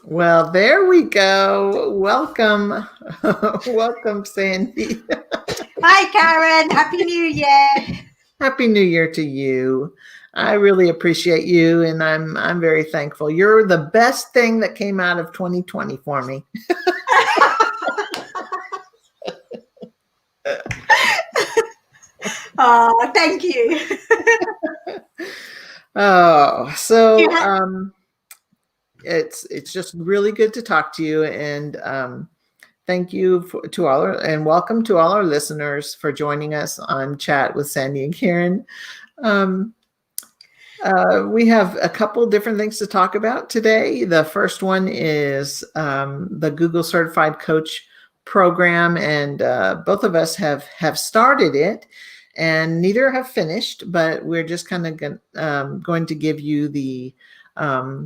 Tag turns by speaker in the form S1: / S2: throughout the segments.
S1: Well, there we go. Welcome. Welcome, Sandy.
S2: Hi, Karen. Happy New Year.
S1: Happy New Year to you. I really appreciate you and I'm very thankful. You're the best thing that came out of 2020 for me.
S2: Oh, thank you.
S1: Oh, so
S2: You ha-
S1: it's just really good to talk to you and thank you to all and welcome to all our listeners for joining us on Chat with Sandy and Karen. Um, we have a couple different things to talk about today. The first one is the Google Certified Coach program, and both of us have started it, and neither have finished. But we're just kind of going to give you the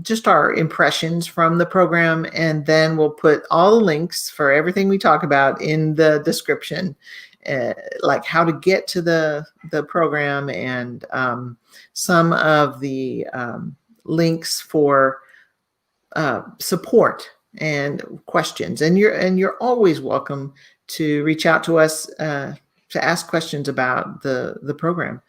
S1: just our impressions from the program, and then we'll put all the links for everything we talk about in the description, like how to get to the program and some of the links for support and questions. And you're always welcome to reach out to us to ask questions about the program.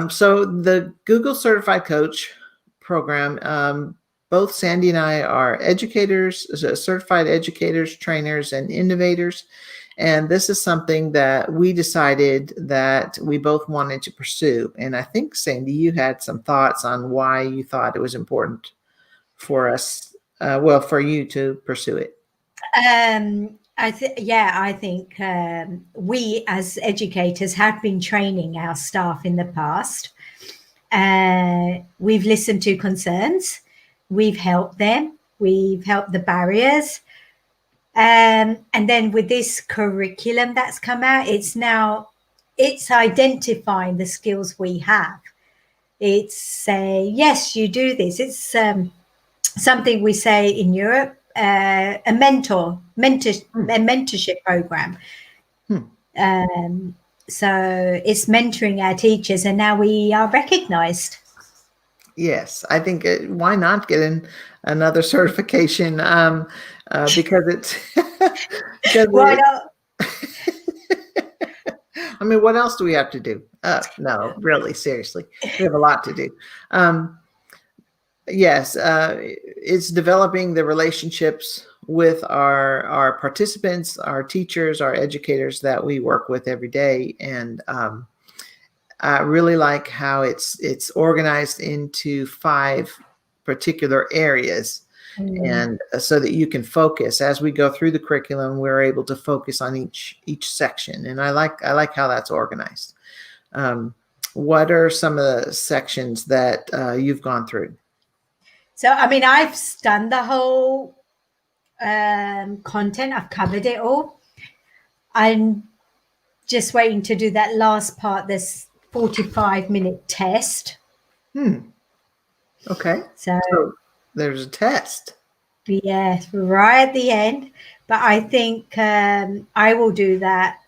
S1: So the Google Certified Coach program, both Sandy and I are educators, certified educators, trainers, and innovators. And this is something that we decided that we both wanted to pursue. And I think, Sandy, you had some thoughts on why you thought it was important for us, for you to pursue it.
S2: I think we as educators have been training our staff in the past. We've listened to concerns. We've helped them. We've helped the barriers. And then with this curriculum that's come out, it's identifying the skills we have. It's say, yes, you do this. It's something we say in Europe, a mentorship program. So it's mentoring our teachers, and now we are recognized.
S1: Yes, I think why not get in another certification because it's because
S2: Why not?
S1: I mean, what else do we have to do? No, really, seriously, we have a lot to do. Yes, it's developing the relationships with our participants, our teachers, our educators that we work with every day, and I really like how it's organized into 5 particular areas. And so that you can focus as we go through the curriculum, we're able to focus on each section. And I like how that's organized. What are some of the sections that you've gone through?
S2: So, I mean, I've done the whole content. I've covered it all. I'm just waiting to do that last part, this 45-minute test.
S1: Okay.
S2: So
S1: there's a test.
S2: Yes, right at the end. But I think I will do that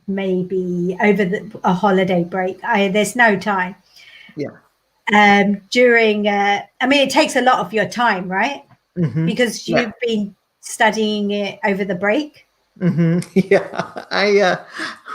S2: maybe over a holiday break. There's no time.
S1: Yeah.
S2: During, I mean, it takes a lot of your time, right?
S1: Mm-hmm.
S2: Because you've been studying it over the break.
S1: Mm-hmm. Yeah.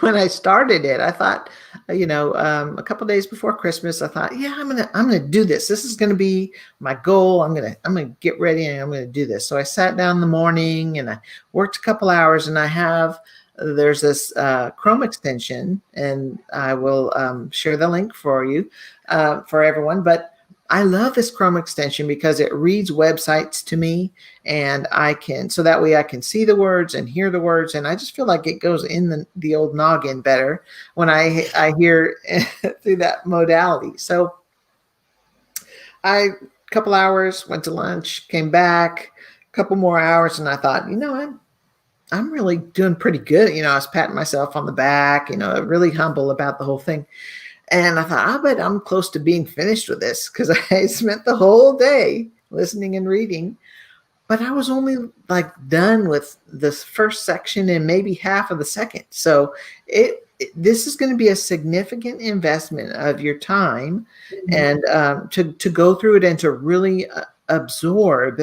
S1: When I started it, I thought, a couple of days before Christmas, I thought, yeah, I'm gonna do this. This is gonna be my goal. I'm gonna get ready and I'm gonna do this. So I sat down in the morning and I worked a couple hours, and there's this Chrome extension, and I will share the link for you, for everyone. But I love this Chrome extension because it reads websites to me, and so that way I can see the words and hear the words. And I just feel like it goes in the old noggin better when I hear through that modality. So a couple hours, went to lunch, came back, a couple more hours, and I thought, I'm really doing pretty good. I was patting myself on the back, really humble about the whole thing. And I thought, I bet I'm close to being finished with this, because I spent the whole day listening and reading, but I was only done with this first section and maybe half of the second. So this is going to be a significant investment of your time, and to go through it and to really absorb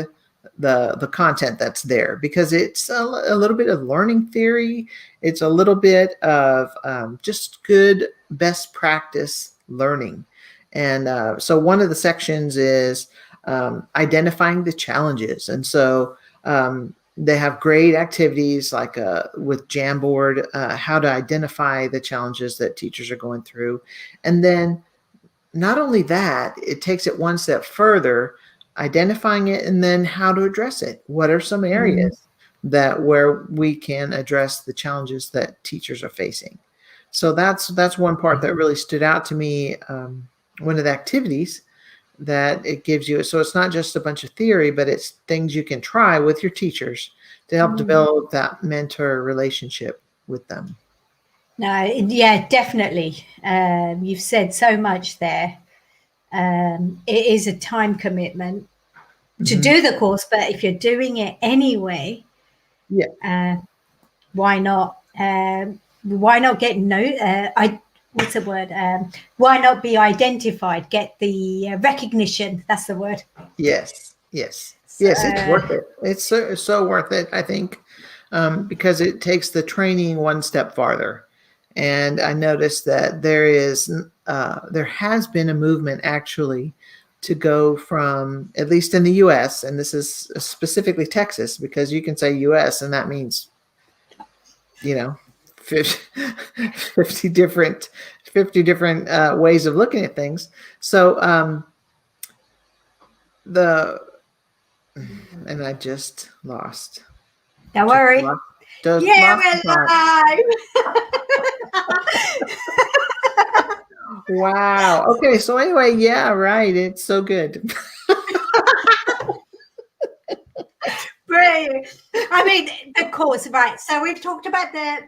S1: the content that's there, because it's a little bit of learning theory. It's a little bit of just good best practice learning. And so one of the sections is identifying the challenges. And so they have great activities like with Jamboard, how to identify the challenges that teachers are going through. And then not only that, it takes it one step further, identifying it and then how to address it. What are some
S2: Mm.
S1: areas that where we can address the challenges that teachers are facing? So that's one part that really stood out to me. One of the activities that it gives you. So it's not just a bunch of theory, but it's things you can try with your teachers to help
S2: Mm.
S1: develop that mentor relationship with them.
S2: No, yeah, definitely. You've said so much there. It is a time commitment to
S1: Mhm.
S2: do the course, but if you're doing it anyway,
S1: Yeah.
S2: uh, why not? Why not get what's the word? Why not be identified? Get the recognition. That's the word.
S1: Yes. Yes.
S2: So,
S1: Yes. It's worth it. It's so worth it, I think, because it takes the training one step farther. And I noticed that there has been a movement actually to go from, at least in the U.S., and this is specifically Texas, because you can say U.S. and that means, you know, 50, 50 different 50 different ways of looking at things. So the and I just lost.
S2: don't
S1: Just
S2: worry.
S1: lost. Just
S2: Yeah,
S1: lost the
S2: we're
S1: thought.
S2: live.
S1: Wow. Okay. So anyway, yeah, right. It's so good.
S2: Brilliant. I mean, of course, right. So we've talked about the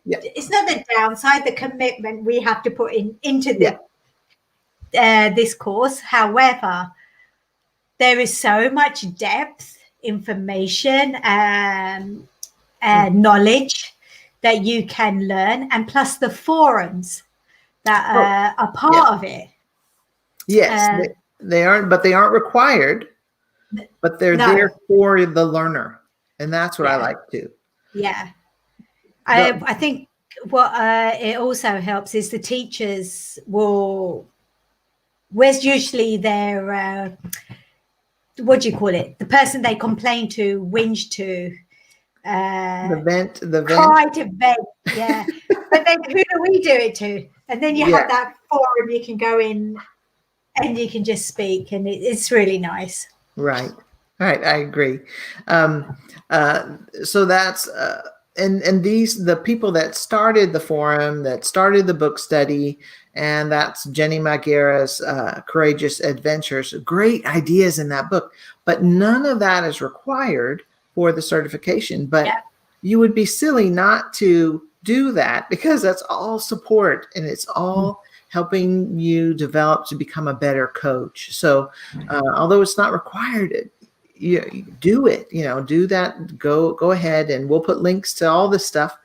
S1: Yeah.
S2: it's not the downside, the commitment we have to put into
S1: Yeah.
S2: the this course. However, there is so much depth, information,
S1: Mhm.
S2: knowledge that you can learn, and plus the forums
S1: Oh,
S2: that are
S1: yeah.
S2: part of it.
S1: Yes.
S2: Uh,
S1: They aren't, but they aren't required, but they're
S2: no,
S1: there for the learner. And that's what I
S2: yeah,
S1: like too.
S2: yeah.
S1: The
S2: I think what it also helps is the teachers will. Where's usually their what do you call it? The person they complain to, whinge to,
S1: the
S2: uh,
S1: vent.
S2: cry to vent. Yeah, but then who do we do it to? And then you
S1: Yeah.
S2: have that forum you can go in and you can just speak, and it's really nice.
S1: Right. Right. I agree. Um, so that's and these the people that started the forum, that started the book study, and that's Jenny Magera's Courageous Adventures. Great ideas in that book, but none of that is required for the certification. But
S2: Yeah,
S1: you would be silly not to do that, because that's all support and it's all helping you develop to become a better coach. So although it's not required, you do it. Do that. Go ahead, and we'll put links to all this stuff.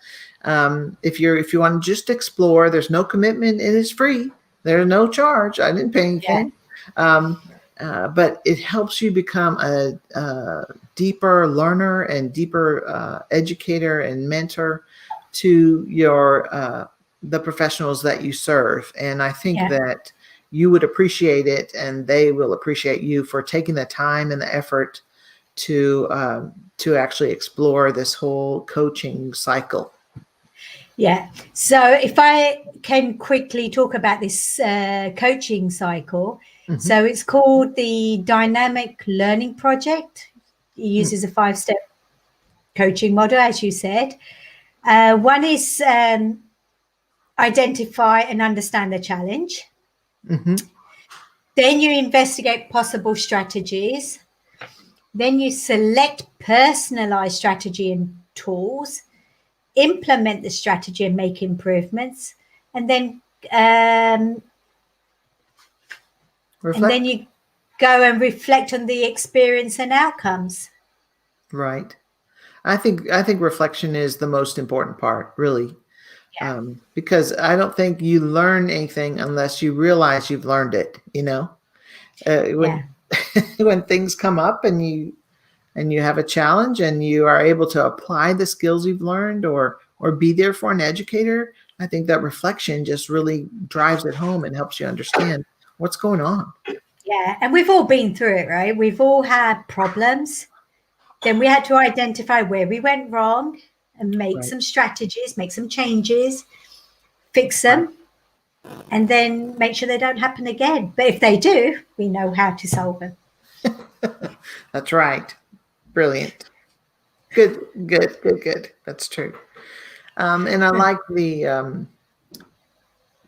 S1: If you want to just explore, there's no commitment. It is free. There's no charge. I didn't pay
S2: yeah,
S1: anything. Um, but it helps you become a deeper learner and deeper educator and mentor to the professionals that you serve. And I think
S2: yeah.
S1: that you would appreciate it, and they will appreciate you for taking the time and the effort to actually explore this whole coaching cycle.
S2: Yeah. So if I can quickly talk about this coaching cycle.
S1: Hmm.
S2: So it's called the Dynamic Learning Project. It uses a 5-step coaching model, as you said. One is identify and understand the challenge.
S1: Hmm.
S2: Then you investigate possible strategies. Then you select personalized strategy and tools, implement the strategy and make improvements, and then um,
S1: Reflect.
S2: you go and reflect on the experience and outcomes.
S1: Right. I think reflection is the most important part, really,
S2: Yeah,
S1: because I don't think you learn anything unless you realize you've learned it.
S2: yeah,
S1: When when things come up and and you have a challenge and you are able to apply the skills you've learned or be there for an educator, I think that reflection just really drives it home and helps you understand what's going on.
S2: Yeah, and we've all been through it, right? We've all had problems. Then we had to identify where we went wrong and make
S1: Right.
S2: some strategies, make some changes, fix
S1: Right.
S2: them, and then make sure they don't happen again. But if they do, we know how to solve them.
S1: That's right. Brilliant. Good, good, good, good. That's true. And I like the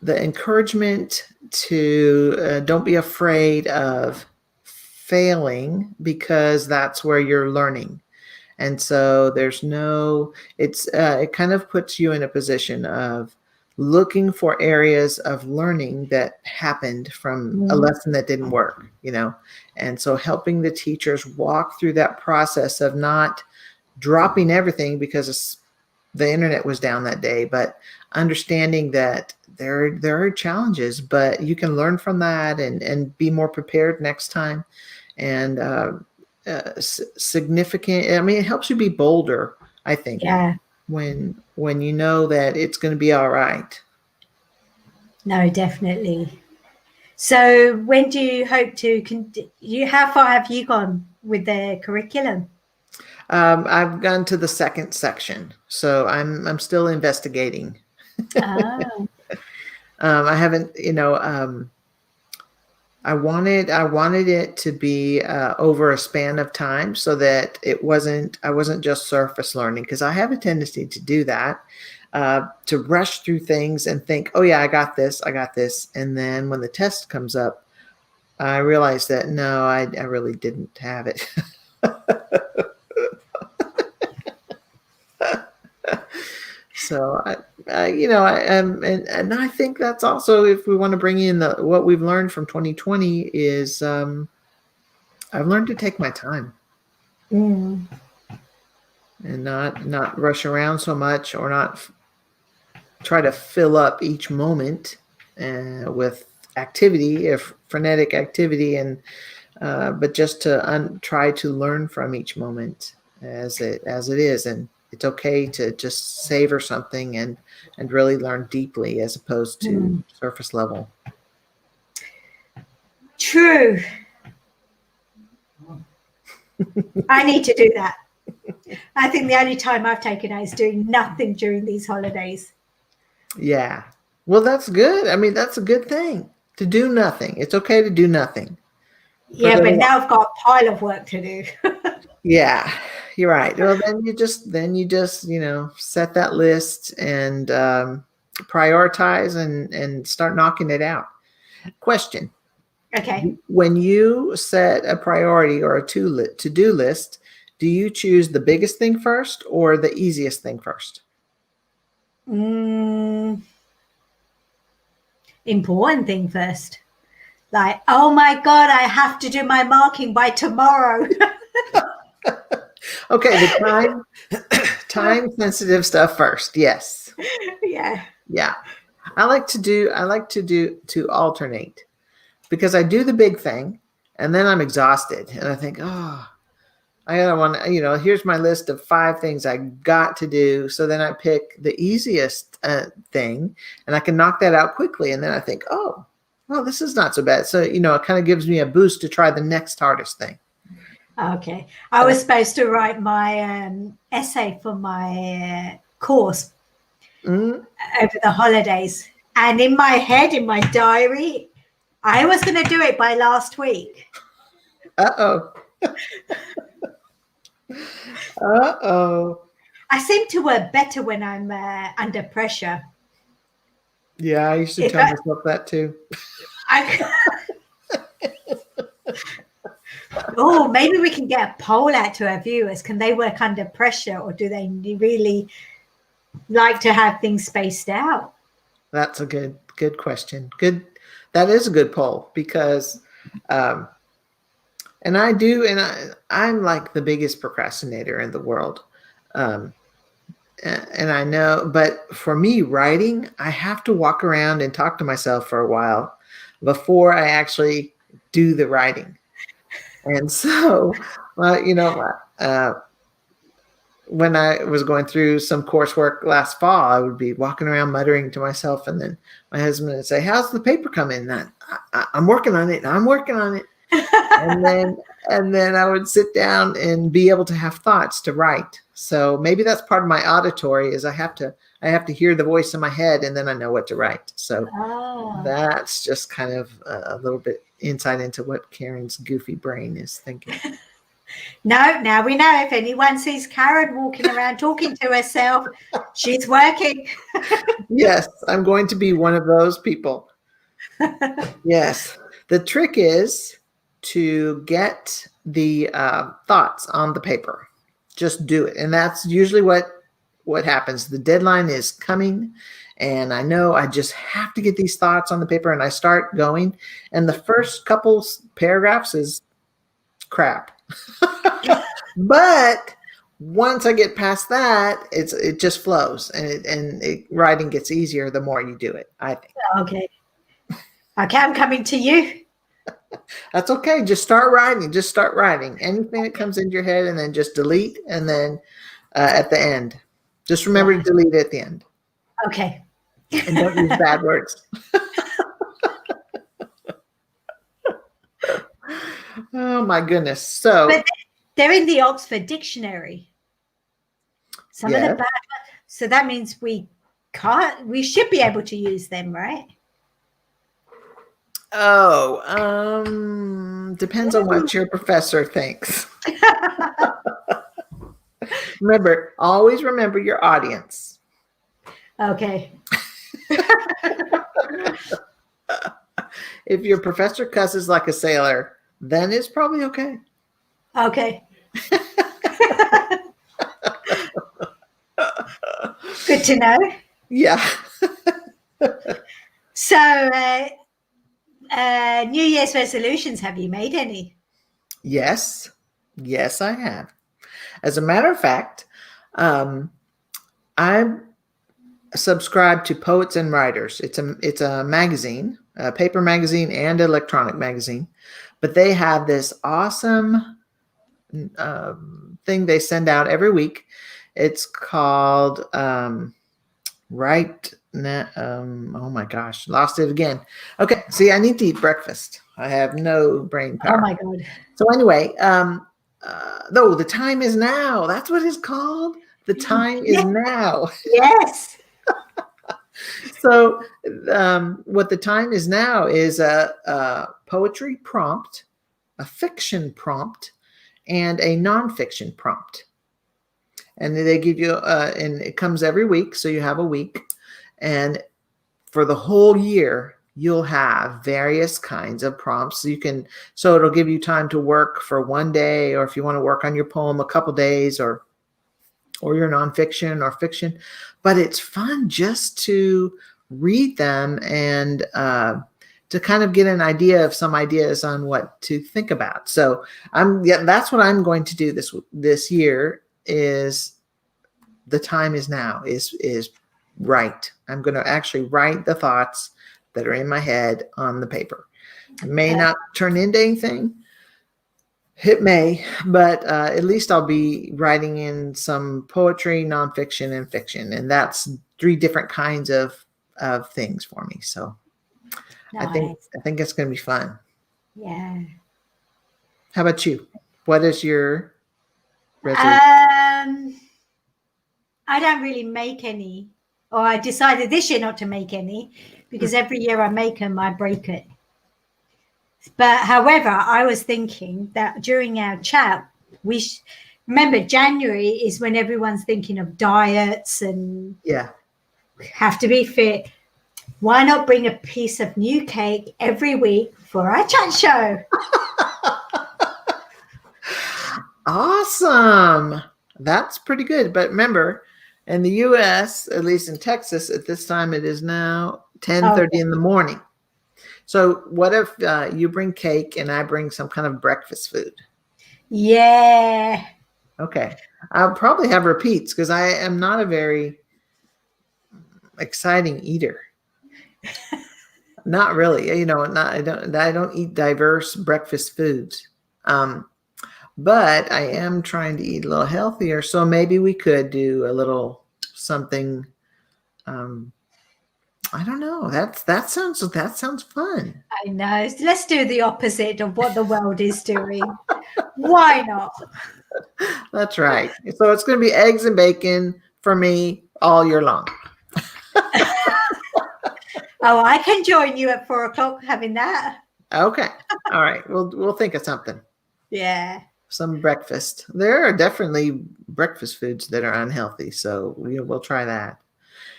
S1: encouragement to don't be afraid of failing because that's where you're learning. And so there's no, it kind of puts you in a position of looking for areas of learning that happened from a
S2: Mm.
S1: lesson that didn't work, you know. And so helping the teachers walk through that process of not dropping everything because the internet was down that day, but understanding that there are challenges, but you can learn from that and be more prepared next time. And significant. I mean, it helps you be bolder, I think,
S2: Yeah,
S1: when you know that it's going to be all right.
S2: no, definitely. So when do you hope to, how far have you gone with the curriculum?
S1: I've gone to the second section, so I'm still investigating.
S2: Oh,
S1: I haven't, you know, I wanted it to be over a span of time so that I wasn't just surface learning, because I have a tendency to do that, to rush through things and think, oh yeah, I got this, and then when the test comes up, I realize that no, I really didn't have it. So and I think that's also, if we want to bring in what we've learned from 2020 is I've learned to take my time
S2: mm,
S1: and not rush around so much, or not try to fill up each moment with activity, if frenetic activity, and but just to try to learn from each moment as it is, and it's okay to just savor something and really learn deeply as opposed to
S2: mm.
S1: surface level.
S2: True. I need to do that. I think the only time I've taken out is doing nothing during these holidays.
S1: Yeah, well, that's good. I mean, that's a good thing, to do nothing. It's okay to do nothing for a
S2: Yeah, but
S1: little while.
S2: now I've got a pile of work to do.
S1: Yeah, you're right. Well, then you just set that list and prioritize and start knocking it out. Question:
S2: Okay.
S1: when you set a priority or a to-do list, do you choose the biggest thing first or the easiest thing first?
S2: Mm, important thing first. Like, oh my God, I have to do my marking by tomorrow.
S1: Okay, the time sensitive stuff first. Yes.
S2: Yeah.
S1: Yeah. I like to alternate, because I do the big thing and then I'm exhausted and I think, oh, I gotta want to, here's my list of 5 things I got to do. So then I pick the easiest thing and I can knock that out quickly. And then I think, oh, well, this is not so bad. So, it kind of gives me a boost to try the next hardest thing.
S2: Okay. I was supposed to write my essay for my course
S1: Mm,
S2: over the holidays. And in my head, in my diary, I was going to do it by last week.
S1: uh-oh. Uh-oh.
S2: I seem to work better when I'm under pressure.
S1: Yeah, I used to
S2: If
S1: tell myself that too.
S2: I, oh, maybe we can get a poll out to our viewers. Can they work under pressure, or do they really like to have things spaced out?
S1: That's a good question. Good. That is a good poll, because um and I do, and I'm like the biggest procrastinator in the world. Um and I know, but for me, writing, I have to walk around and talk to myself for a while before I actually do the writing. And so Well, when I was going through some coursework last fall, I would be walking around muttering to myself, and then my husband would say, "How's the paper coming?" And I'm working on it. I'm working on it. And then I would sit down and be able to have thoughts to write. So maybe that's part of my auditory is I have to hear the voice in my head, and then I know what to write. So
S2: Oh.
S1: that's just kind of a little bit insight into what Karen's goofy brain is thinking.
S2: No, now we know if anyone sees Karen walking around talking to herself, she's working.
S1: Yes, I'm going to be one of those people. Yes. The trick is to get the thoughts on the paper. Just do it. And that's usually what happens. The deadline is coming, and I know I just have to get these thoughts on the paper, and I start going. And the first couple paragraphs is crap. But once I get past that, it just flows, and writing gets easier the more you do it, I think.
S2: Okay. Okay, I'm coming to you.
S1: That's okay. Just start writing. Just start writing. Anything that comes into your head, and then just delete, and then at the end. Just remember to delete at the end.
S2: Okay.
S1: And don't use bad words. Oh my goodness. So
S2: But they're in the Oxford Dictionary. Some of the bad ones. So that means we should be able to use them, right?
S1: Depends on what your professor thinks. Always remember your audience.
S2: Okay.
S1: If your professor cusses like a sailor, then it's probably okay.
S2: Okay. Good to know.
S1: Yeah.
S2: So, New Year's resolutions, have you made any?
S1: Yes. Yes, I have. As a matter of fact, I subscribe to Poets and Writers. It's a magazine, a paper magazine and electronic magazine, but they have this awesome thing they send out every week. It's called Right Now. Oh my gosh, lost it again. Okay, see, I need to eat breakfast. I have no brain power.
S2: Oh my God.
S1: So anyway, no, the time is now. That's what it's called. The time is now.
S2: Yes.
S1: So what the time is now is a poetry prompt, a fiction prompt, and a nonfiction prompt. And they give you, and it comes every week. So you have a week. And for the whole year, you'll have various kinds of prompts. So it'll give you time to work for one day, or if you want to work on your poem a couple days, or your nonfiction or fiction. But it's fun just to read them and to kind of get an idea of some ideas on what to think about. So that's what I'm going to do this year. Is the time is now is write. I'm going to actually write the thoughts that are in my head on the paper. It may not turn into anything. It may, but at least I'll be writing in some poetry, nonfiction, and fiction, and that's 3 different kinds of things for me. So nice. I think it's going to be fun.
S2: Yeah.
S1: How about you? What is your resolution?
S2: I don't really make any, or I decided this year not to make any, because every year I make them, I break it. But however, I was thinking that during our chat, remember January is when everyone's thinking of diets and have to be fit. Why not bring a piece of new cake every week for our chat show?
S1: Awesome. That's pretty good. But remember, in the U.S., at least in Texas, at this time, it is now 10:30 in the morning. So what if you bring cake and I bring some kind of breakfast food?
S2: Yeah.
S1: Okay. I'll probably have repeats because I am not a very exciting eater. Not really. I don't eat diverse breakfast foods. but I am trying to eat a little healthier. So maybe we could do a little something. Um, I don't know. That sounds fun.
S2: I know. Let's do the opposite of what the world is doing. Why not?
S1: That's right. So it's going to be eggs and bacon for me all year long.
S2: Oh, I can join you at 4 o'clock having that.
S1: Okay. All right. We'll think of something.
S2: Yeah.
S1: Some breakfast. There are definitely breakfast foods that are unhealthy, so we'll try that.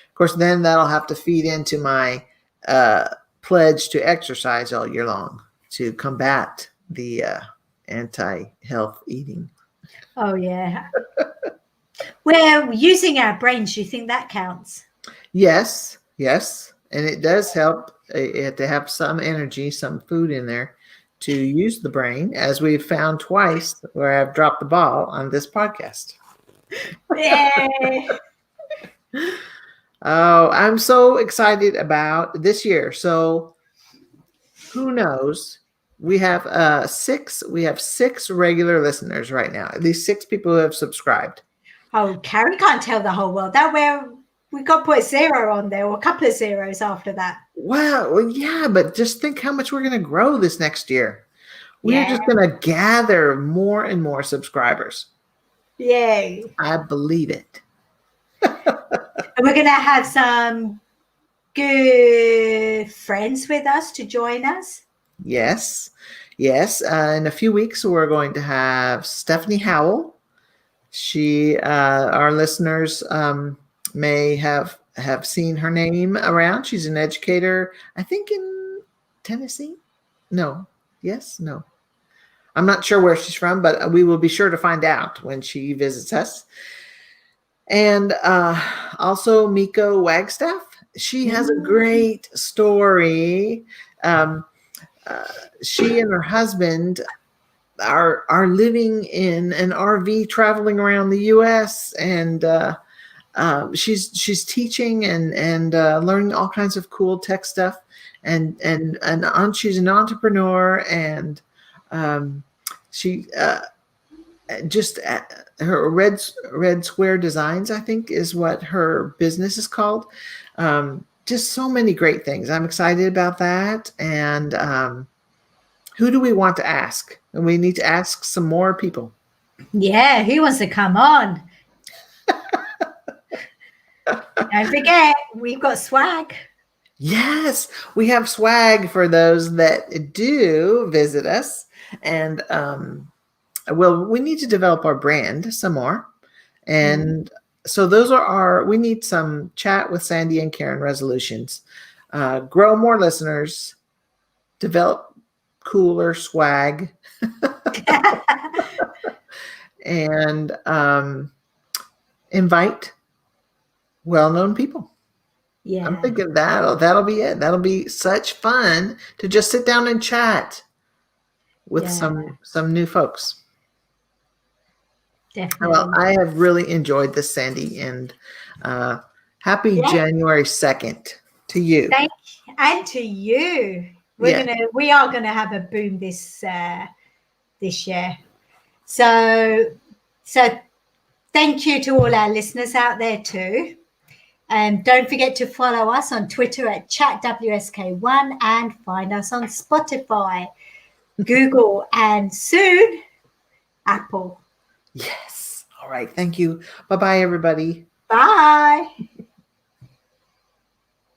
S1: Of course, then that'll have to feed into my uh, pledge to exercise all year long to combat the anti-health eating.
S2: Oh, yeah. We're using our brains. Do you think that counts?
S1: Yes, yes, and it does help to have some energy, some food in there to use the brain, as we've found twice where I've dropped the ball on this podcast.
S2: Yeah.
S1: Oh, I'm so excited about this year. So who knows? We have six regular listeners right now. At least six people who have subscribed.
S2: Oh, Carrie can't tell the whole world. That where we got to put a zero on there, or a couple of zeros after that.
S1: Wow, well, yeah, but just think how much we're going to grow this next year. We're
S2: Yeah.
S1: just going to gather more and more subscribers.
S2: Yay.
S1: I believe it.
S2: And we're going to have some good friends with us to join us.
S1: Yes, yes. In a few weeks, we're going to have Stephanie Howell. Our listeners may have seen her name around. She's an educator, I think, in Tennessee. No, yes, no. I'm not sure where she's from, but we will be sure to find out when she visits us. And also Miko Wagstaff. She has a great story. Um, she and her husband are living in an RV, traveling around the U.S. and she's teaching and learning all kinds of cool tech stuff. And she's an entrepreneur, and she just her red square designs, I think, is what her business is called. Just so many great things. I'm excited about that. And who do we want to ask? And we need to ask some more people.
S2: Yeah, who wants to come on? Don't forget, we've got swag.
S1: Yes, we have swag for those that do visit us. And we need to develop our brand some more. And so we need some chat with Sandy and Karen resolutions. Grow more listeners, develop cooler swag, and invite well-known people.
S2: Yeah.
S1: I'm thinking that'll be it. That'll be such fun to just sit down and chat with some new folks.
S2: Definitely.
S1: Well, I have really enjoyed this, Sandy, and happy January 2nd to you.
S2: And to you. We are gonna have a boom this year. So thank you to all our listeners out there too. And don't forget to follow us on Twitter at ChatWSK1 and find us on Spotify, Google, and soon Apple.
S1: Yes. All right. Thank you. Bye-bye, everybody.
S2: Bye.